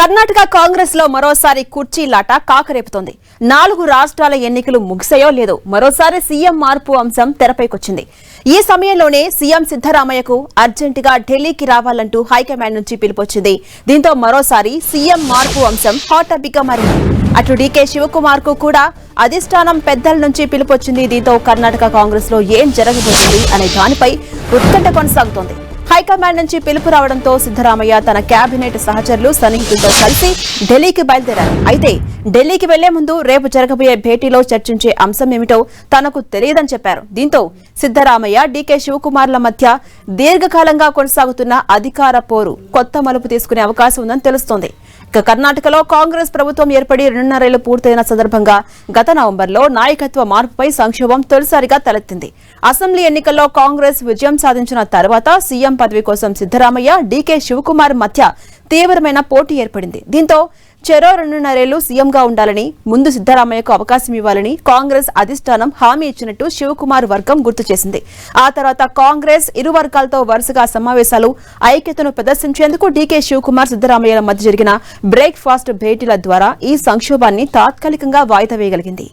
కర్ణాటక కాంగ్రెస్ లో మరోసారి కుర్చీలాట కాకరేపుతోంది. 4 రాష్ట్రాల ఎన్నికలు ముగిసాయో లేదో మరోసారి సీఎం మార్పు అంశం తెరపైకొచ్చింది. ఈ సమయంలోనే సీఎం సిద్ధరామయ్యకు అర్జెంటుగా ఢిల్లీకి రావాలంటూ హైకమాండ్ నుంచి పిలుపొచ్చింది. దీంతో మరోసారి సీఎం మార్పు అంశం హాట్ టాపిక్ గా మారింది. అటు డీకే శివకుమార్ కు కూడా అధిష్టానం పెద్దల నుంచి పిలుపొచ్చింది. దీంతో కర్ణాటక కాంగ్రెస్ లో ఏం జరగబోతుంది అనే దానిపై ఉత్కంఠ కొనసాగుతోంది. హైకమాండ్ నుంచి పిలుపు రావడంతో సిద్ధరామయ్య తన కేబినెట్ సహచరులు సన్నిహితులతో కలిసి ఢిల్లీకి బయలుదేరారు. అయితే ఢిల్లీకి వెళ్లే ముందు రేపు జరగబోయే భేటీలో చర్చించే అంశం ఏమిటో తనకు తెలియదని చెప్పారు. దీంతో సిద్ధరామయ్య డీకే శివకుమార్ల మధ్య దీర్ఘకాలంగా కొనసాగుతున్న అధికార పోరు కొత్త మలుపు తీసుకునే అవకాశం ఉందని తెలుస్తోంది. ఇక కర్ణాటకలో కాంగ్రెస్ ప్రభుత్వం ఏర్పడి 2.5 ఏళ్లు పూర్తయిన సందర్భంగా గత నవంబర్లో నాయకత్వ మార్పుపై సంక్షోభం తొలిసారిగా తలెత్తింది. అసెంబ్లీ ఎన్నికల్లో కాంగ్రెస్ విజయం సాధించిన తర్వాత సీఎం పదవి కోసం సిద్ధరామయ్య, డీకే శివకుమార్ మధ్య తీవ్రమైన పోటీ ఏర్పడింది. దీంతో చెరో 2.5 ఏళ్లు సీఎంగా ఉండాలని, ముందు సిద్ధరామయ్యకు అవకాశం ఇవ్వాలని కాంగ్రెస్ అధిష్టానం హామీ ఇచ్చినట్టు శివకుమార్ వర్గం గుర్తు చేసింది. ఆ తర్వాత కాంగ్రెస్ ఇరు వర్గాలతో వరుసగా సమావేశాలు, ఐక్యతను ప్రదర్శించేందుకు డీకే శివకుమార్, సిద్ధరామయ్యల మధ్య జరిగిన బ్రేక్ఫాస్ట్ భేటీల ద్వారా ఈ సంక్షోభాన్ని తాత్కాలికంగా వాయిదా వేయగలిగింది.